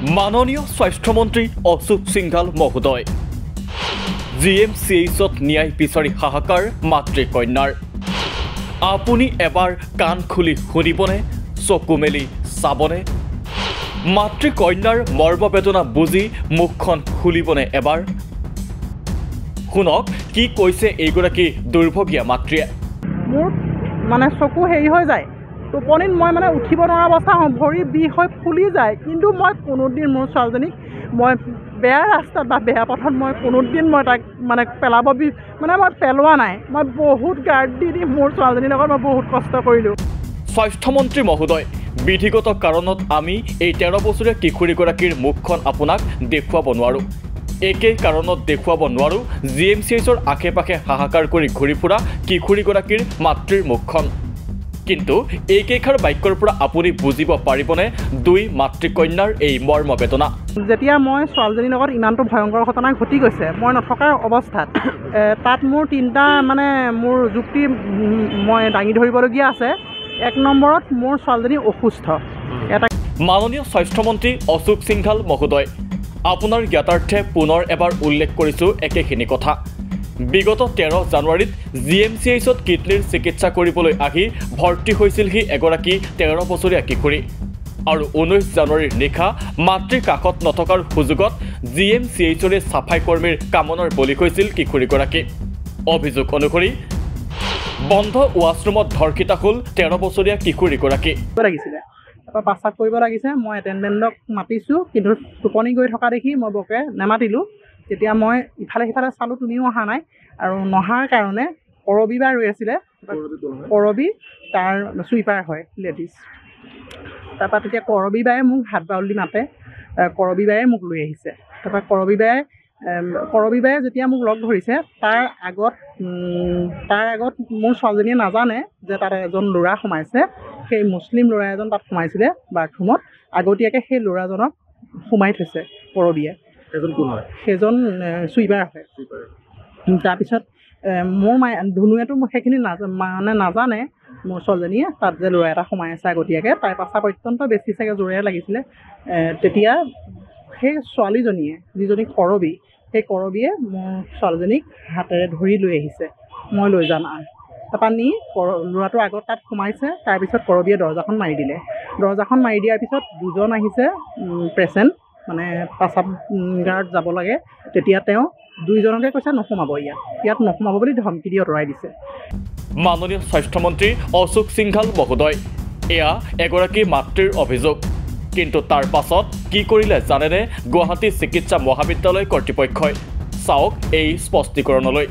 মাননীয় স্বাস্থ্যমন্ত্ৰী অশোক সিংঘাল মহোদয় GMCHত ন্যায় বিচাৰি হাহাকাৰ মাতৃকন্যাৰ আপুনি এবাৰ কাণ খুলি শুনিবনে চকু মেলি চাবনে মাতৃকন্যাৰ মৰ্মবেদনা বুজি মুখখন খুলিবনে এবাৰ শুনক কি কৈছে এইগৰাকী দুৰ্ভগীয়া মাতৃয়ে মোৰ মানে চকু হেৰি হৈ যায় টোপনিত মই মানে উঠিব নোৱাৰা অৱস্থা হওঁ ভৰি বিষ হৈ ফুলি যায় কিন্তু মই কোনোদিন মোৰ ছোৱালীজনীক মই বেয়া ৰাস্তাত বা বেয়া পথত মই কোনোদিন মই তাক মানে পেলাব মানে মই পেলোৱা নাই মই বহুত গাৰ্ড দি মোৰ ছোৱালীজনীৰ লগত মই বহুত কষ্ট কৰিলোঁ স্বাস্থ্যমন্ত্ৰী মহোদয় বিধিগত কাৰণত আমি এই 13 বছৰীয়া কিশোৰীগৰাকীৰ মুখখন আপোনাক দেখুৱাব নোৱাৰোঁ একে কাৰণত দেখুৱাব নোৱাৰোঁ GMCHৰ আশে-পাশে হাহাকাৰ কৰি ঘূৰি ফুৰা কিশোৰীগৰাকীৰ মাতৃৰ মুখখন কিন্তু এইকেইষাৰ বাক্যৰ পৰা আপুনি বুজিব পাৰিবনে দুই মাতৃকন্যাৰ এই মৰ্মবেদনা যেতিয়া মই ছোৱালীজনীৰ লগত ইমানটো ভয়ংকৰ ঘটনা ঘটি গৈছে মই নথকাৰ অৱস্থাত তাত মোৰ তিনিটা মানে মোৰ যুক্তি মই দাঙি ধৰিবলগীয়া আছে এক নম্বৰত মোৰ ছোৱালীজনী অসুস্থ এটা মাননীয় স্বাস্থ্যমন্ত্ৰী অশোক সিংঘাল মহোদয় আপোনাৰ জ্ঞাতাৰ্থে পুনৰ এবাৰ উল্লেখ কৰিছোঁ একেখিনি কথা বিগত 13 জানুৱাৰীত GMCHত কিডনীৰ চিকিৎসা কৰিবলৈ আহি ভৰ্তি হৈছিলহি এগৰাকী 13 বছৰীয়া কিশোৰী আৰু 19 জানুৱাৰীৰ নিশা মাতৃৰ কাষত নথকাৰ সুযোগত GMCHৰে চাফাই কৰ্মীৰ কামনাৰ বলি হৈছিল কিশোৰীগৰাকী অভিযোগ অনুসৰি বন্ধ ৱাছৰুমত ধৰ্ষিতা হ'ল 13 বছৰীয়া কিশোৰীগৰাকী লাগিছিলে তাৰপৰা পাছাপ কৰিব লাগিছে মই এটেণ্ডেণ্টক মাতিছোঁ কিন্তু টোপনি গৈ থকা দেখি মই বৰকে নেমাতিলোঁ তেতিয়া মই ইফালে সিফালে চালোঁ তুমিও অহা নাই আৰু নহাৰ কাৰণে কৰবী বাই ৰৈ আছিলে কৰবী তাৰ চুইপাৰ হয় লেডিজ তাৰপৰা তেতিয়া কৰবী বায়ে মোক হাত বাউলি মাতে কৰবী বায়ে মোক লৈ আহিছে তাৰপৰা কৰবী বায়ে যেতিয়া মোক লগ ধৰিছে তাৰ আগত মোৰ ছোৱালীজনীয়ে নাজানে যে তাত এজন ল'ৰা সোমাইছে সেই মুছলিম ল'ৰা এজন তাত সোমাইছিলে বাথৰুমত আগতীয়াকৈ সেই ল'ৰাজনক সোমাই থৈছে কৰবীয়ে সেইজন চুইপাৰ হয় তাৰপিছত মোৰ ধুনুৱেতো সেইখিনি নাজানে মোৰ ছোৱালীজনীয়ে তাত যে ল'ৰা এটা সোমাই আছে আগতীয়াকৈ তাইৰ পাছাপ অত্যন্ত বেছি চাগে জোৰেৰে লাগিছিলে তেতিয়া সেই ছোৱালীজনীয়ে যিজনী কৰবী সেই কৰবীয়ে মোৰ ছোৱালীজনীক হাতেৰে ধৰি লৈ আহিছে মই লৈ যাম তাৰপৰা নি ল'ৰাটোৰ আগত তাত সোমাইছে তাৰপিছত কৰবীয়ে দৰ্জাখন মাৰি দিলে দৰ্জাখন মাৰি দিয়াৰ পিছত দুজন আহিছে পেচেণ্ট মানে পাছাপ গাৰ্ড যাব লাগে তেতিয়া তেওঁ দুইজনকে কৈছে নোসোমাব ইয়াত নোসোমাব বুলি ধমকি দি আঁতৰাই দিছে মাননীয় স্বাস্থ্যমন্ত্ৰী অশোক সিংঘাল মহোদয় এয়া এগৰাকী মাতৃৰ অভিযোগ কিন্তু তাৰ পাছত কি কৰিলে জানেনে গুৱাহাটী চিকিৎসা মহাবিদ্যালয় কৰ্তৃপক্ষই চাওক এই স্পষ্টীকৰণলৈ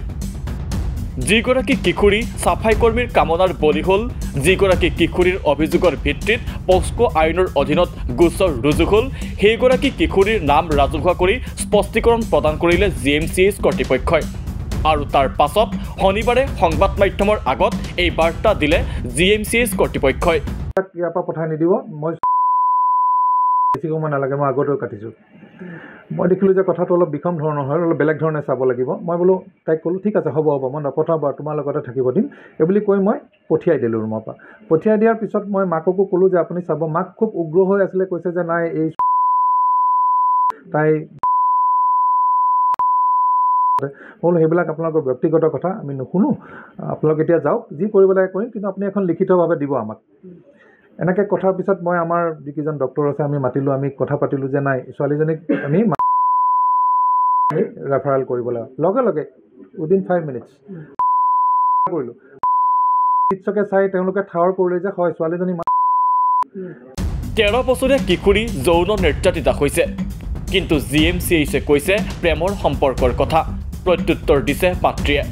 যিগৰাকী কিশোৰী চাফাই কৰ্মীৰ কামনাৰ বলি হ'ল যিগৰাকী কিশোৰীৰ অভিযোগৰ ভিত্তিত পস্কো আইনৰ অধীনত গোচৰ ৰুজু হ'ল সেইগৰাকী কিশোৰীৰ নাম ৰাজহুৱা কৰি স্পষ্টীকৰণ প্ৰদান কৰিলে GMCH কৰ্তৃপক্ষই আৰু তাৰ পাছত শনিবাৰে সংবাদ মাধ্যমৰ আগত এই বাৰ্তা দিলে GMCH কৰ্তৃপক্ষই ইয়াৰ পৰা পঠাই নিদিব মই বেছি সময় নালাগে মই আগতেও কাটিছোঁ মই দেখিলোঁ যে কথাটো অলপ বিষম ধৰণৰ হয় অলপ বেলেগ ধৰণে চাব লাগিব মই বোলো তাইক ক'লোঁ ঠিক আছে হ'ব মই নপঠাওঁ বাৰু তোমাৰ লগতে থাকিব দিম এই বুলি কৈ মই পঠিয়াই দিলোঁ ৰুমৰ পৰা পঠিয়াই দিয়াৰ পিছত মই মাককো ক'লোঁ যে আপুনি চাব মাক খুব উগ্ৰ হৈ আছিলে কৈছে যে নাই এই তাই বোলো সেইবিলাক আপোনালোকৰ ব্যক্তিগত কথা আমি নুশুনো আপোনালোক এতিয়া যাওক যি কৰিব লাগে কৰিম কিন্তু আপুনি এখন লিখিতভাৱে দিব আমাক এনেকৈ কথাৰ পিছত মই আমাৰ যিকেইজন ডক্টৰ আছে আমি মাতিলোঁ আমি কথা পাতিলোঁ যে নাই ছোৱালীজনীক আমি ৰেফাৰেল কৰিব লাগে লগে উইদিন 5 মিনিটছ কৰিলোঁ চিকিৎসকে চাই তেওঁলোকে ঠাৱৰ কৰিলে যে হয় ছোৱালীজনী 13 বছৰীয়া কিশোৰী যৌন নিৰ্যাতিতা হৈছে কিন্তু GMCHে কৈছে প্ৰেমৰ সম্পৰ্কৰ কথা প্ৰত্যুত্তৰ দিছে মাতৃয়ে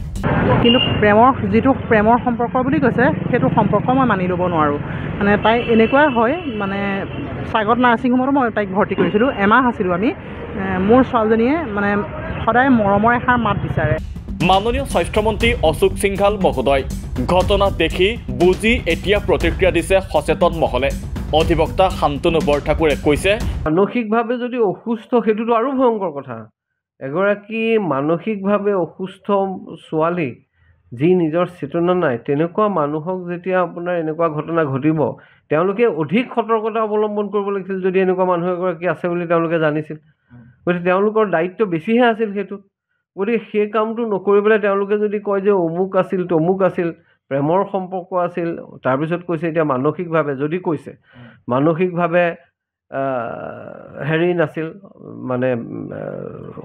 কিন্তু যিটো প্ৰেমৰ সম্পৰ্ক বুলি কৈছে সেইটো সম্পৰ্ক মই মানি ল'ব নোৱাৰোঁ মানে তাই এনেকুৱা হয় মানে স্বাগত নাৰ্ছিং হোমতো মই তাইক ভৰ্তি কৰিছিলোঁ এমাহ আছিলোঁ আমি মোৰ ছোৱালীজনীয়ে মানে সদায় মৰমৰ এষাৰ মাত বিচাৰে মাননীয় স্বাস্থ্যমন্ত্ৰী অশোক সিংঘাল মহোদয় ঘটনা দেখি বুজি এতিয়া প্ৰতিক্ৰিয়া দিছে সচেতন মহলে অধিবক্তা শান্তনু বৰঠাকুৰে কৈছে মানসিকভাৱে যদি অসুস্থ সেইটোতো আৰু ভয়ংকৰ কথা এগৰাকী মানসিকভাৱে অসুস্থ ছোৱালী যি নিজৰ চেতনা নাই তেনেকুৱা মানুহক যেতিয়া আপোনাৰ এনেকুৱা ঘটনা ঘটিব তেওঁলোকে অধিক সতৰ্কতা অৱলম্বন কৰিব লাগিছিল যদি এনেকুৱা মানুহ এগৰাকী আছে বুলি তেওঁলোকে জানিছিল গতিকে তেওঁলোকৰ দায়িত্ব বেছিহে আছিল সেইটোত গতিকে সেই কামটো নকৰি পেলাই তেওঁলোকে যদি কয় যে অমুক আছিল তমুক আছিল প্ৰেমৰ সম্পৰ্ক আছিল তাৰপিছত কৈছে এতিয়া মানসিকভাৱে যদি কৈছে মানসিকভাৱে হেৰি নাছিল মানে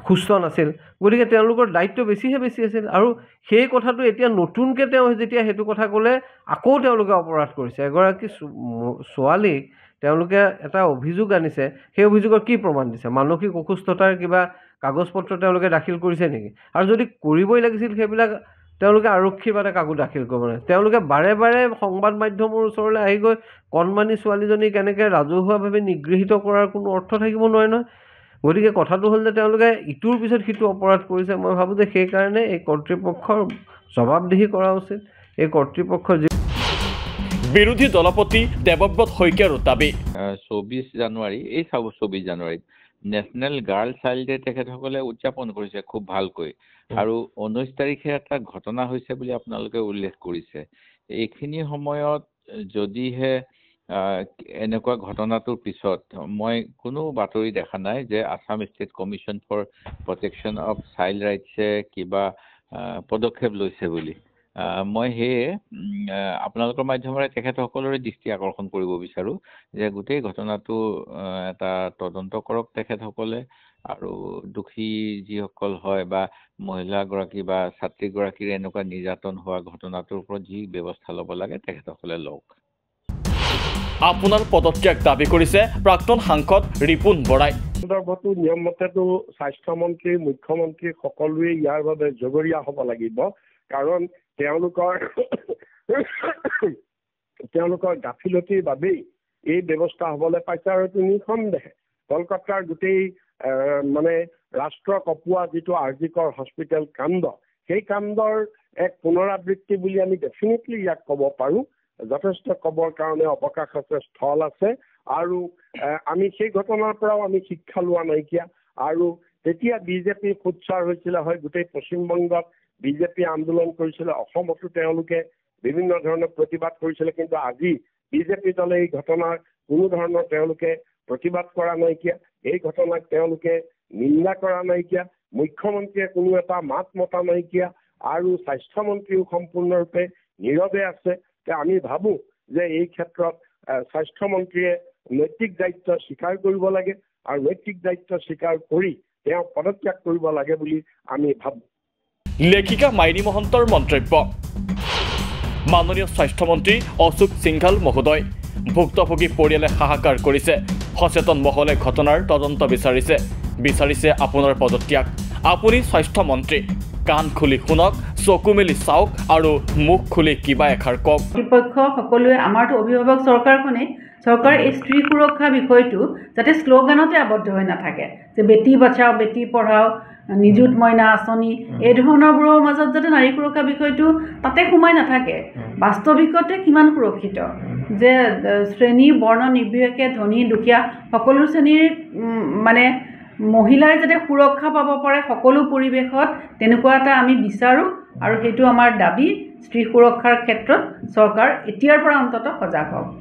সুস্থ নাছিল গতিকে তেওঁলোকৰ দায়িত্ব বেছি আছিল আৰু সেই কথাটো এতিয়া নতুনকৈ তেওঁ যেতিয়া সেইটো কথা ক'লে আকৌ তেওঁলোকে অপৰাধ কৰিছে এগৰাকী ছোৱালীক তেওঁলোকে এটা অভিযোগ আনিছে সেই অভিযোগৰ কি প্ৰমাণ দিছে মানসিক অসুস্থতাৰ কিবা কাগজ পত্ৰ তেওঁলোকে দাখিল কৰিছে নেকি আৰু যদি কৰিবই লাগিছিল সেইবিলাক তেওঁলোকে আৰক্ষীৰ বাবে কাকো দাখিল কৰিব নোৱাৰে তেওঁলোকে বাৰে বাৰে সংবাদ মাধ্যমৰ ওচৰলৈ আহি গৈ কণমানি ছোৱালীজনীক এনেকৈ ৰাজহুৱাভাৱে নিগৃহীত কৰাৰ কোনো অৰ্থ থাকিব নোৱাৰে নহয় গতিকে কথাটো হ'ল যে তেওঁলোকে ইটোৰ পিছত সিটো অপৰাধ কৰিছে মই ভাবোঁ যে সেইকাৰণে এই কৰ্তৃপক্ষৰ জবাবদিহি কৰা উচিত এই কৰ্তৃপক্ষৰ বিৰোধী দলপতি দেৱব্ৰত শইকীয়াৰো দাবী 24 জানুৱাৰী এই 24 জানুৱাৰীত নেশ্যনেল গাৰ্ল চাইল্ড ডে তেখেতসকলে উদযাপন কৰিছে খুব ভালকৈ আৰু 19 তাৰিখে এটা ঘটনা হৈছে বুলি আপোনালোকে উল্লেখ কৰিছে এইখিনি সময়ত যদিহে এনেকুৱা ঘটনাটোৰ পিছত মই কোনো বাতৰি দেখা নাই যে Assam state commission for protection of child ৰাইটছে কিবা পদক্ষেপ লৈছে বুলি মই সেয়ে আপোনালোকৰ মাধ্যমেৰে তেখেতসকলৰে দৃষ্টি আকৰ্ষণ কৰিব বিচাৰোঁ যে গোটেই ঘটনাটো এটা তদন্ত কৰক তেখেতসকলে আৰু দুখী যিসকল হয় বা মহিলাগৰাকী বা ছাত্ৰীগৰাকীৰ এনেকুৱা নিৰ্যাতন হোৱা ঘটনাটোৰ ওপৰত যি ব্যৱস্থা ল'ব লাগে তেখেতসকলে লওক আপোনাৰ পদত্যাগ দাবী কৰিছে প্ৰাক্তন সাংসদ ৰিপুণ বৰাই সন্দৰ্ভতো নিয়ম মতেতো স্বাস্থ্যমন্ত্ৰী মুখ্যমন্ত্ৰী সকলোৱে ইয়াৰ বাবে জগৰীয়া হ'ব লাগিব কাৰণ তেওঁলোকৰ গাফিলতিৰ বাবেই এই ব্যৱস্থা হ'বলৈ পাইছে আৰু এইটো নিঃসন্দেহে কলকাতাৰ গোটেই মানে ৰাষ্ট্ৰ কঁপোৱা যিটো আৰ্জিকৰ হস্পিটেল কাণ্ড সেই কাণ্ডৰ এক পুনৰাবৃত্তি বুলি আমি ডেফিনেটলি ইয়াক ক'ব পাৰোঁ যথেষ্ট ক'বৰ কাৰণে অৱকাশ আছে স্থল আছে আৰু আমি সেই ঘটনাৰ পৰাও আমি শিক্ষা লোৱা নাইকিয়া আৰু তেতিয়া বিজেপি সোচ্চাৰ হৈছিলে হয় গোটেই পশ্চিমবংগত বিজেপি আন্দোলন কৰিছিলে অসমতো তেওঁলোকে বিভিন্ন ধৰণৰ প্ৰতিবাদ কৰিছিলে কিন্তু আজি বিজেপি দলে এই ঘটনাৰ কোনো ধৰণৰ তেওঁলোকে প্ৰতিবাদ কৰা নাইকিয়া এই ঘটনাক তেওঁলোকে নিন্দা কৰা নাইকিয়া মুখ্যমন্ত্ৰীয়ে কোনো এটা মাত মতা নাইকিয়া আৰু স্বাস্থ্যমন্ত্ৰীও সম্পূৰ্ণৰূপে নীৰৱে আছে আমি ভাবোঁ যে এই ক্ষেত্ৰত স্বাস্থ্যমন্ত্ৰীয়ে নৈতিক দায়িত্ব স্বীকাৰ কৰিব লাগে আৰু নৈতিক দায়িত্ব স্বীকাৰ কৰি তেওঁ পদত্যাগ কৰিব লাগে বুলি আমি ভাবোঁ লেখিকা মাইনী মহন্তৰ মন্তব্য মাননীয় স্বাস্থ্যমন্ত্ৰী অশোক সিংঘাল মহোদয় ভুক্তভোগী পৰিয়ালে হাহাকাৰ কৰিছে সচেতন মহলে ঘটনাৰ তদন্ত বিচাৰিছে আপোনাৰ পদত্যাগ আপুনি স্বাস্থ্যমন্ত্ৰী কাণ খুলি শুনক চকু মেলি চাওক আৰু মুখ খুলি কিবা এষাৰ কওক কৰ্তৃপক্ষ সকলোৱে আমাৰতো অভিভাৱক চৰকাৰখনেই চৰকাৰ এই স্ত্ৰী সুৰক্ষা বিষয়টো যাতে শ্লোগানতে আবদ্ধ হৈ নাথাকে যে বেটি বচাও বেটি পঢ়াও নিযুত মইনা আঁচনি এই ধৰণৰবোৰৰ মাজত যাতে নাৰী সুৰক্ষা বিষয়টো তাতে সোমাই নাথাকে বাস্তৱিকতে কিমান সুৰক্ষিত যে শ্ৰেণী বৰ্ণ নিৰ্বিশেষে ধনী দুখীয়া সকলো শ্ৰেণীৰ মানে মহিলাই যাতে সুৰক্ষা পাব পাৰে সকলো পৰিৱেশত তেনেকুৱা এটা আমি বিচাৰোঁ আৰু সেইটো আমাৰ দাবী স্ত্ৰী সুৰক্ষাৰ ক্ষেত্ৰত চৰকাৰ এতিয়াৰ পৰা অন্ততঃ সজাগ হওক